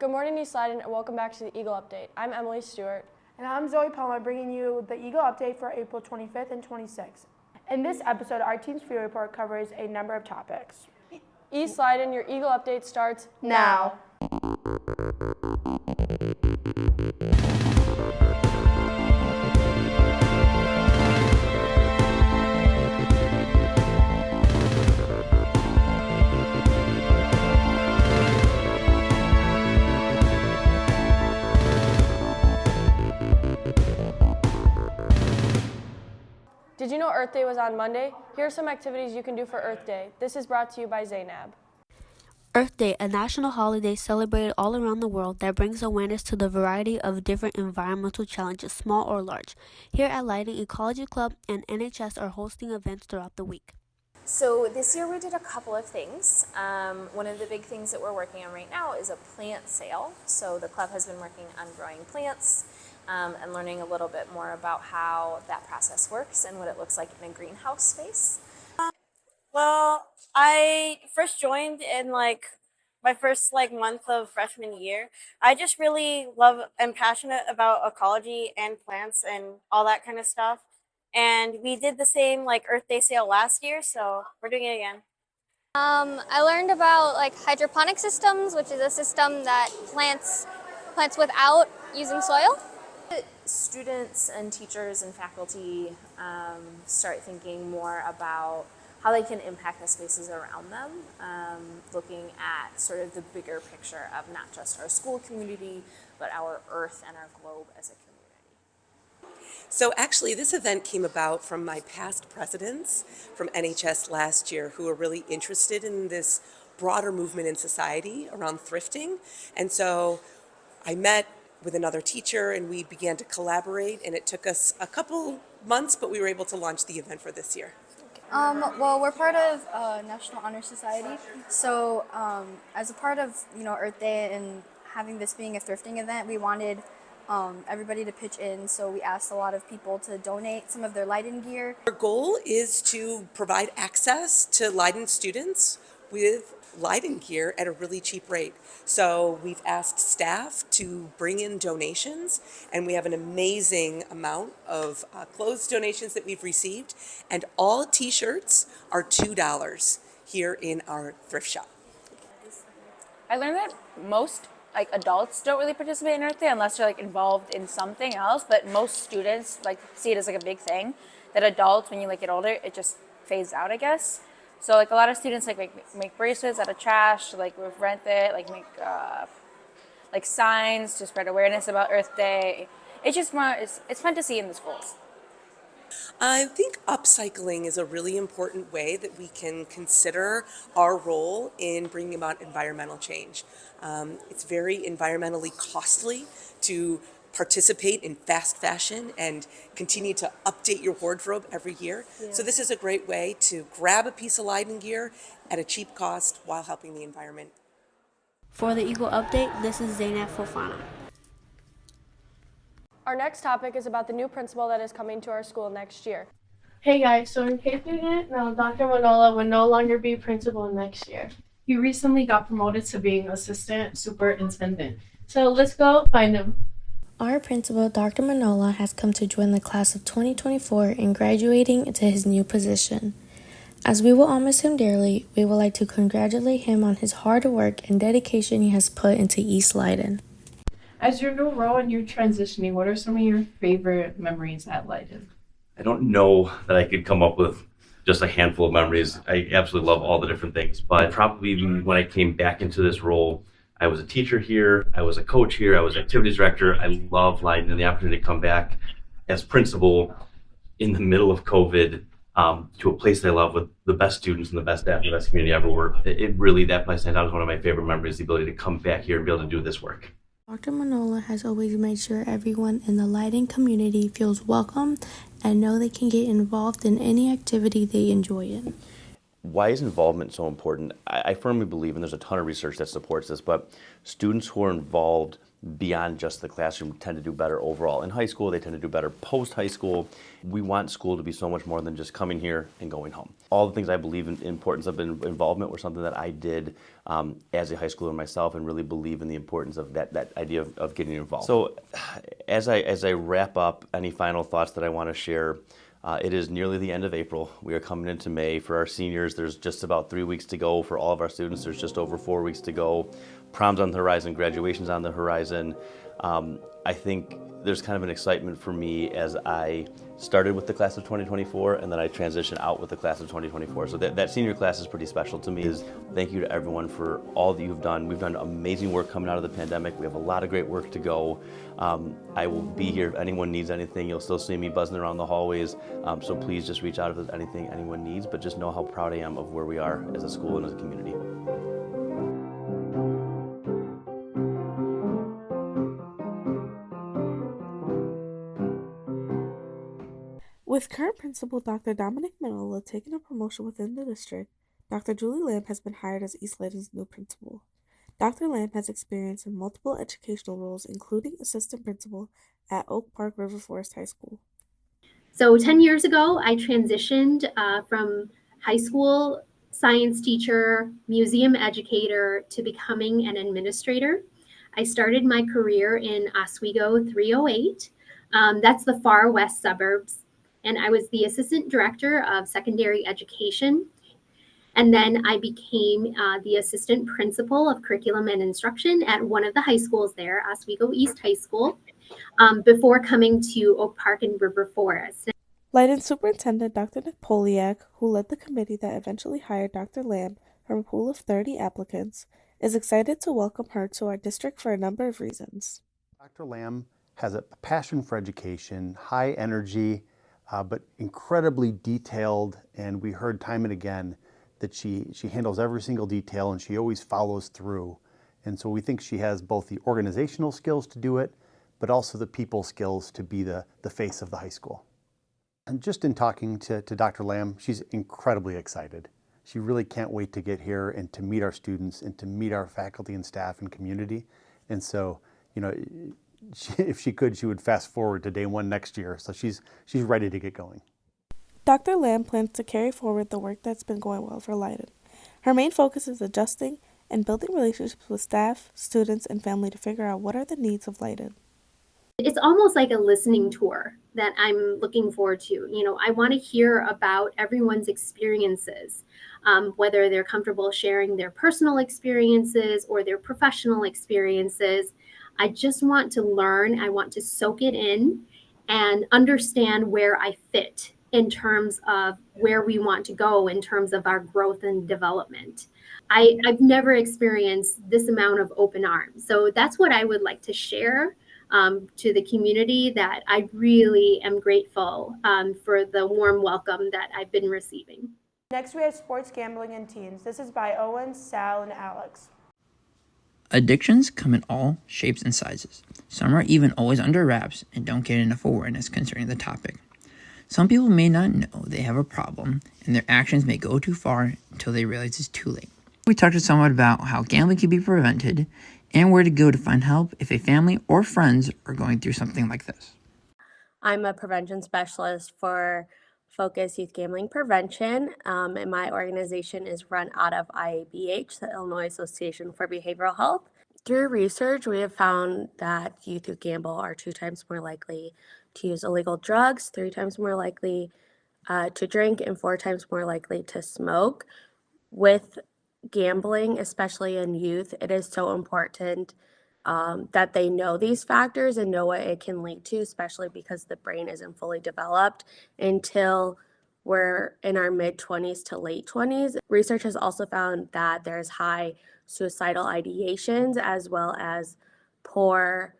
Good morning, East Leiden, and welcome back to the Eagle Update. I'm Emily Stewart. And I'm Zoe Palmer, bringing you the Eagle Update for April 25th and 26th. In this episode, our team's field report covers a number of topics. East Leiden, your Eagle Update starts Now. Did you know Earth Day was on Monday? Here are some activities you can do for Earth Day. This is brought to you by Zainab. Earth Day, a national holiday celebrated all around the world that brings awareness to the variety of different environmental challenges, small or large. Here at Leiden Ecology Club and NHS are hosting events throughout the week. So this year we did a couple of things. One of the big things that we're working on right now is a plant sale. So the club has been working on growing plants and learning a little bit more about how that process works and what it looks like in a greenhouse space. Well, I first joined in my first month of freshman year. I just really love and passionate about ecology and plants and all that kind of stuff. And we did the same Earth Day sale last year, so we're doing it again. I learned about hydroponic systems, which is a system that plants without using soil. Students and teachers and faculty start thinking more about how they can impact the spaces around them, looking at sort of the bigger picture of not just our school community, but our earth and our globe as a community. So actually, this event came about from my past presidents from NHS last year who are really interested in this broader movement in society around thrifting. And so I met with another teacher and we began to collaborate, and it took us a couple months, but we were able to launch the event for this year. Well, we're part of National Honor Society, so as a part of Earth Day and having this being a thrifting event, we wanted everybody to pitch in. So we asked a lot of people to donate some of their Leiden gear. Our goal is to provide access to Leiden students with Leiden gear at a really cheap rate. So we've asked staff to bring in donations, and we have an amazing amount of clothes donations that we've received, and all t-shirts are $2 here in our thrift shop. I learned that most adults don't really participate in Earth Day unless they're involved in something else, but most students see it as a big thing. That adults, when you get older, it just fades out, I guess. So a lot of students make bracelets out of trash, we've rented, make signs to spread awareness about Earth Day. It's just more, it's fun to see in the schools. I think upcycling is a really important way that we can consider our role in bringing about environmental change. It's very environmentally costly to participate in fast fashion and continue to update your wardrobe every year. Yeah. So this is a great way to grab a piece of Leiden gear at a cheap cost while helping the environment. For the Eagle Update, this is Zainab Fofana. Our next topic is about the new principal that is coming to our school next year. Hey guys, so in case you didn't know, Dr. Manola will no longer be principal next year. He recently got promoted to being assistant superintendent. So let's go find him. Our principal, Dr. Manola, has come to join the class of 2024 and graduating into his new position. As we will all miss him dearly, we would like to congratulate him on his hard work and dedication he has put into East Leiden. As your new role and you're transitioning, what are some of your favorite memories at Leiden? I don't know that I could come up with just a handful of memories. I absolutely love all the different things, but probably when I came back into this role, I was a teacher here, I was a coach here, I was activities director. I love Leiden and the opportunity to come back as principal in the middle of COVID to a place that I love with the best students and the best staff and the best community I ever worked. It really, that place stands out as one of my favorite memories, the ability to come back here and be able to do this work. Dr. Manola has always made sure everyone in the Leiden community feels welcome and know they can get involved in any activity they enjoy in. Why is involvement so important? I firmly believe, and there's a ton of research that supports this, but students who are involved beyond just the classroom tend to do better overall in high school. They tend to do better post-high school. We want school to be so much more than just coming here and going home. All the things I believe in importance of involvement were something that I did as a high schooler myself, and really believe in the importance of that idea of getting involved. So as I wrap up, any final thoughts that I want to share, it is nearly the end of April. We are coming into May. For our seniors, there's just about 3 weeks to go. For all of our students, there's just over 4 weeks to go. Prom's on the horizon, graduation's on the horizon. I think there's kind of an excitement for me as I started with the class of 2024 and then I transition out with the class of 2024. So that senior class is pretty special to me. Thank you to everyone for all that you've done. We've done amazing work coming out of the pandemic. We have a lot of great work to go. I will be here if anyone needs anything. You'll still see me buzzing around the hallways. So please just reach out if there's anything anyone needs, but just know how proud I am of where we are as a school and as a community. With current principal Dr. Dominic Manola taking a promotion within the district, Dr. Julie Lamb has been hired as East Leiden's new principal. Dr. Lamb has experience in multiple educational roles, including assistant principal at Oak Park River Forest High School. So 10 years ago, I transitioned from high school science teacher, museum educator, to becoming an administrator. I started my career in Oswego 308. That's the far west suburbs. And I was the assistant director of secondary education. And then I became the assistant principal of curriculum and instruction at one of the high schools there, Oswego East High School, before coming to Oak Park and River Forest. Leiden Superintendent Dr. Napoliak, who led the committee that eventually hired Dr. Lamb from a pool of 30 applicants, is excited to welcome her to our district for a number of reasons. Dr. Lamb has a passion for education, high energy, but incredibly detailed, and we heard time and again that she handles every single detail and she always follows through. And so we think she has both the organizational skills to do it, but also the people skills to be the face of the high school. And just in talking to Dr. Lamb, she's incredibly excited. She really can't wait to get here and to meet our students and to meet our faculty and staff and community. And so, you know, if she could, she would fast forward to day one next year. So she's ready to get going. Dr. Lamb plans to carry forward the work that's been going well for Leiden. Her main focus is adjusting and building relationships with staff, students, and family to figure out what are the needs of Leiden. It's almost like a listening tour that I'm looking forward to. You know, I want to hear about everyone's experiences, whether they're comfortable sharing their personal experiences or their professional experiences. I just want to learn. I want to soak it in and understand where I fit in terms of where we want to go in terms of our growth and development. I've never experienced this amount of open arms. So that's what I would like to share to the community, that I really am grateful for the warm welcome that I've been receiving. Next, we have sports gambling and teens. This is by Owen, Sal, and Alex. Addictions come in all shapes and sizes. Some are even always under wraps and don't get enough awareness concerning the topic. Some people may not know they have a problem, and their actions may go too far until they realize it's too late. We talked somewhat about how gambling can be prevented and where to go to find help if a family or friends are going through something like this. I'm a prevention specialist for Focus Youth Gambling Prevention, and my organization is run out of IABH, the Illinois Association for Behavioral Health. Through research, we have found that youth who gamble are 2 times more likely to use illegal drugs, 3 times more likely to drink, and 4 times more likely to smoke. With gambling, especially in youth, it is so important that they know these factors and know what it can lead to, especially because the brain isn't fully developed until we're in our mid-20s to late 20s. Research has also found that there's high suicidal ideations as well as poor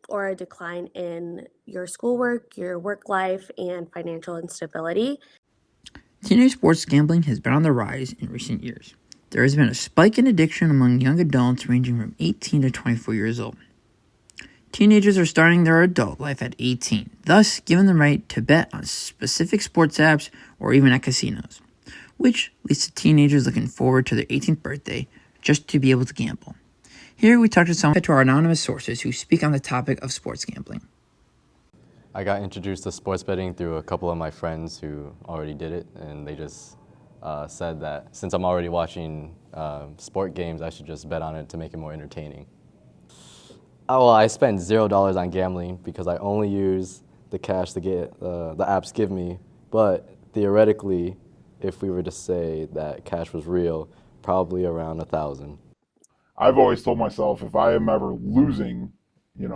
or a decline in your schoolwork, your work life, and financial instability. Teenage sports gambling has been on the rise in recent years. There has been a spike in addiction among young adults ranging from 18 to 24 years old. Teenagers are starting their adult life at 18, thus given the right to bet on specific sports apps or even at casinos, which leads to teenagers looking forward to their 18th birthday just to be able to gamble. Here we talk to some to our anonymous sources who speak on the topic of sports gambling. I got introduced to sports betting through a couple of my friends who already did it, and they just said that since I'm already watching sport games, I should just bet on it to make it more entertaining. Well, I spent $0 on gambling because I only use the cash to get the apps give me, but theoretically, if we were to say that cash was real, probably around 1,000. I've always told myself if I am ever losing, then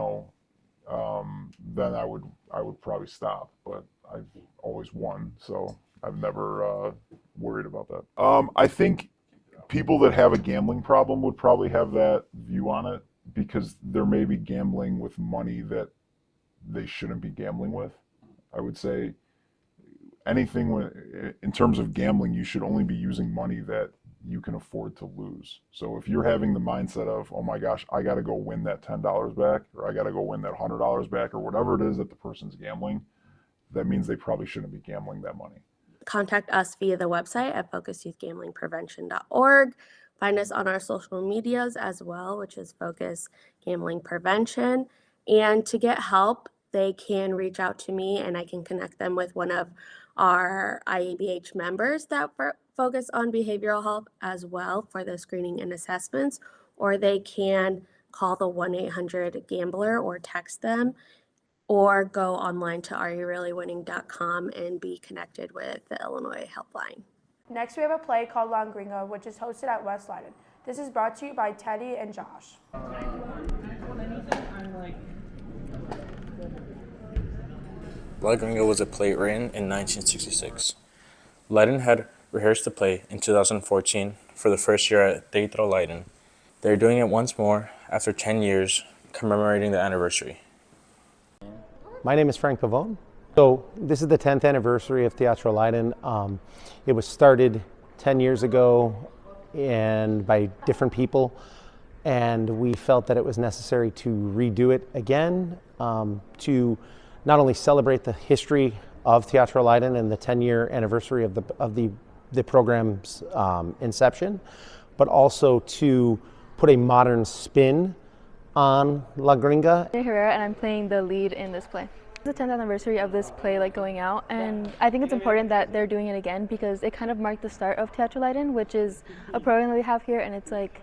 I would probably stop. But I've always won, so I've never worried about that. I think people that have a gambling problem would probably have that view on it because they're maybe gambling with money that they shouldn't be gambling with. I would say anything in terms of gambling, you should only be using money that you can afford to lose. So if you're having the mindset of, oh my gosh, I got to go win that $10 back, or I got to go win that $100 back, or whatever it is that the person's gambling, that means they probably shouldn't be gambling that money. Contact us via the website at focusyouthgamblingprevention.org. Find us on our social medias as well, which is Focus Gambling Prevention. And to get help, they can reach out to me and I can connect them with one of our IABH members that focus on behavioral health as well for the screening and assessments, or they can call the 1-800-GAMBLER or text them, or go online to areyourreallywinning.com and be connected with the Illinois Helpline. Next, we have a play called Ringo, which is hosted at West Leiden. This is brought to you by Teddy and Josh. Ringo was a play written in 1966. Leiden had rehearsed the play in 2014 for the first year at Teatro Leiden. They're doing it once more after 10 years, commemorating the anniversary. My name is Frank Pavone. So this is the 10th anniversary of Teatro Leiden. It was started 10 years ago and by different people, and we felt that it was necessary to redo it again to not only celebrate the history of Teatro Leiden and the 10-year anniversary of the program's inception, but also to put a modern spin on La Gringa. I'm Herrera, and I'm playing the lead in this play. It's the 10th anniversary of this play going out, and I think it's important that they're doing it again because it kind of marked the start of Teatro Leiden, which is a program that we have here, and it's like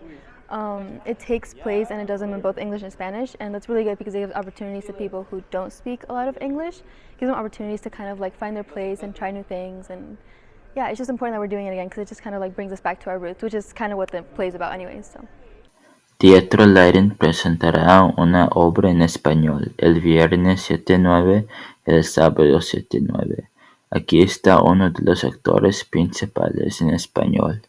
it takes plays and it does them in both English and Spanish, and that's really good because it gives opportunities to people who don't speak a lot of English. It gives them opportunities to kind of like find their place and try new things, and yeah, it's just important that we're doing it again because it just kind of like brings us back to our roots, which is kind of what the play is about anyways. So. Teatro Leiden presentará una obra en español el viernes 7/9 y el sábado 7/9. Aquí está uno de los actores principales en español.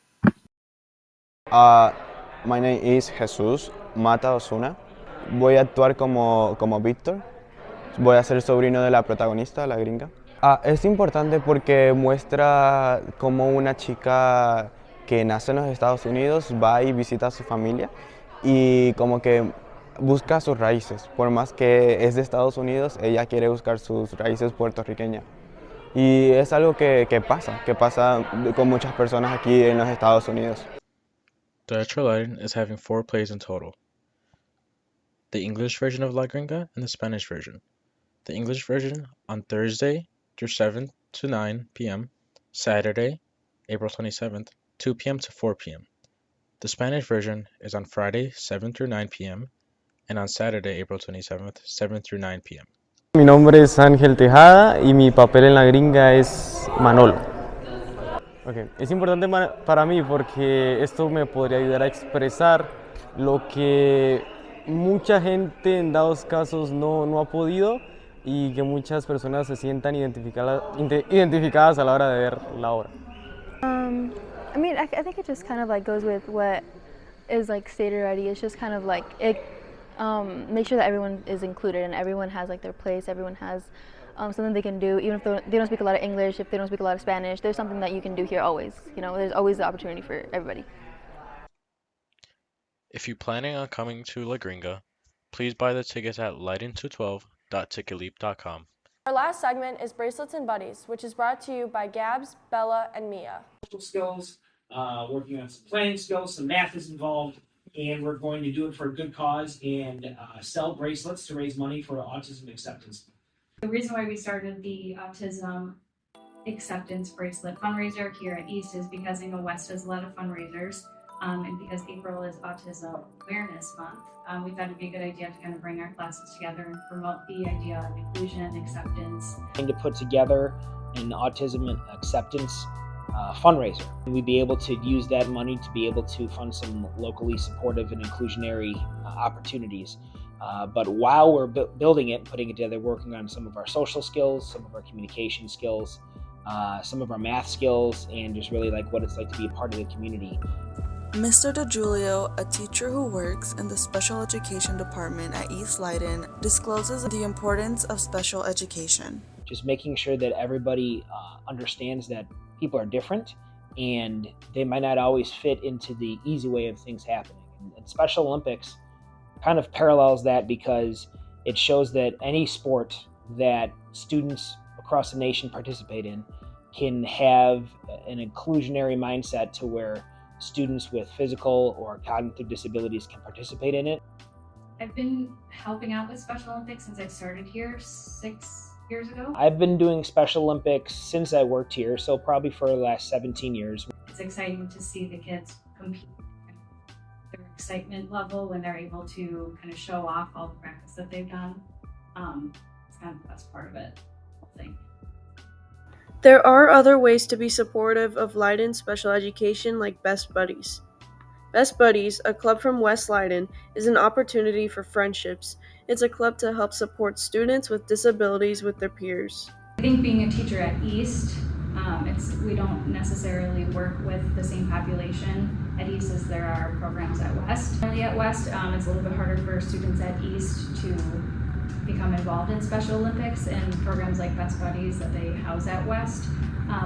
My name is Jesús Mata Osuna. Voy a actuar como Víctor. Voy a ser sobrino de la protagonista, la gringa. Es importante porque muestra cómo una chica que nace en los Estados Unidos va y visita a su familia y como que busca sus raíces. Por más que es de Estados Unidos, ella quiere buscar sus raíces puertorriqueñas. Y es algo que pasa con muchas personas aquí en los Estados Unidos. Teatro Leiden is having 4 plays in total. The English version of La Gringa and the Spanish version. The English version on Thursday, June 7th to 9 p.m., Saturday, April 27th, 2 p.m. to 4 p.m. The Spanish version is on Friday, 7 through 9 p.m., and on Saturday, April 27th, 7 through 9 p.m. Mi nombre es Ángel Tejada y mi papel en La Gringa es Manolo. Okay. Es importante para mí porque esto me podría ayudar a expresar lo que mucha gente en dados casos no ha podido y que muchas personas se sientan identificadas a la hora de ver la obra. I mean, I think it just kind of like goes with what is like stated already. It's just kind of like it make sure that everyone is included and everyone has like their place. Everyone has something they can do, even if they don't speak a lot of English, if they don't speak a lot of Spanish. There's something that you can do here always. You know, there's always the opportunity for everybody. If you're planning on coming to La Gringa, please buy the tickets at leiden212.ticketleap.com. Our last segment is Bracelets and Buddies, which is brought to you by Gabs, Bella, and Mia. Skills, working on some playing skills, some math is involved, and we're going to do it for a good cause and sell bracelets to raise money for autism acceptance. The reason why we started the Autism Acceptance Bracelet fundraiser here at East is because I know West does a lot of fundraisers, and because April is Autism Awareness Month, we thought it'd be a good idea to kind of bring our classes together and promote the idea of inclusion and acceptance. And to put together an autism acceptance fundraiser. And we'd be able to use that money to be able to fund some locally supportive and inclusionary opportunities. But while we're building it, putting it together, working on some of our social skills, some of our communication skills, some of our math skills, and just really like what it's like to be a part of the community. Mr. DeGiulio, a teacher who works in the special education department at East Leiden, discloses the importance of special education. Just making sure that everybody understands that people are different and they might not always fit into the easy way of things happening. And Special Olympics kind of parallels that because it shows that any sport that students across the nation participate in can have an inclusionary mindset to where students with physical or cognitive disabilities can participate in it. I've been helping out with Special Olympics since I started here 6 years ago. I've been doing Special Olympics since I worked here, so probably for the last 17 years. It's exciting to see the kids compete, their excitement level when they're able to kind of show off all the practice that they've done. It's kind of the best part of it, I think. There are other ways to be supportive of Leiden special education like Best Buddies. Best Buddies, a club from West Leiden, is an opportunity for friendships. It's a club to help support students with disabilities with their peers. I think being a teacher at East, we don't necessarily work with the same population at East as there are programs at West. At West, it's a little bit harder for students at East to become involved in Special Olympics and programs like Best Buddies that they house at West.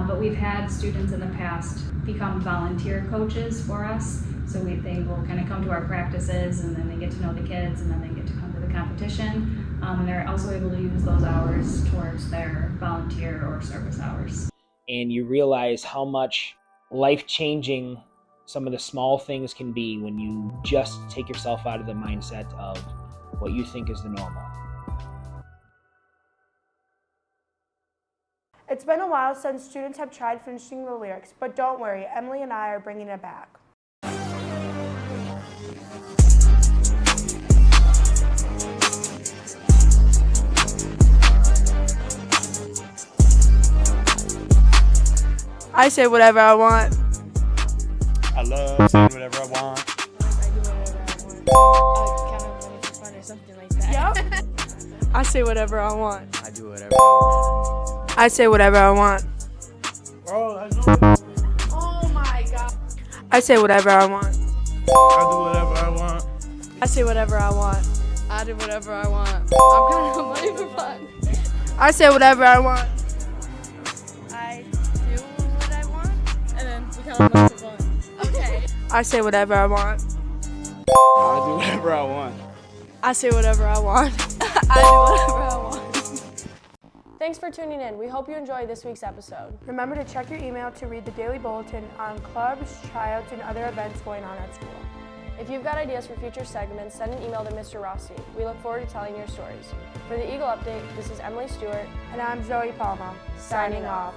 But we've had students in the past become volunteer coaches for us. So they will kind of come to our practices and then they get to know the kids and then they get to come to the competition. And they're also able to use those hours towards their volunteer or service hours. And you realize how much life-changing some of the small things can be when you just take yourself out of the mindset of what you think is the normal. It's been a while since students have tried finishing the lyrics, but don't worry, Emily and I are bringing it back. I say whatever I want. I love saying whatever I want. Kind of when it's fun or something like that. Yep. I say whatever I want. I do whatever I want. I say whatever I want. Bro, I know. Oh my god. I say whatever I want. I do whatever I want. I say whatever I want. I do whatever I want. I'm kind of money for fun. I say whatever I want. I do what I want, and then we kind of money for fun. Okay. I say whatever I want. I do whatever I want. I say whatever I want. I do whatever I want. Thanks for tuning in. We hope you enjoyed this week's episode. Remember to check your email to read the daily bulletin on clubs, tryouts, and other events going on at school. If you've got ideas for future segments, send an email to Mr. Rossi. We look forward to telling your stories. For the Eagle Update, this is Emily Stewart. And I'm Zoe Palma, signing off.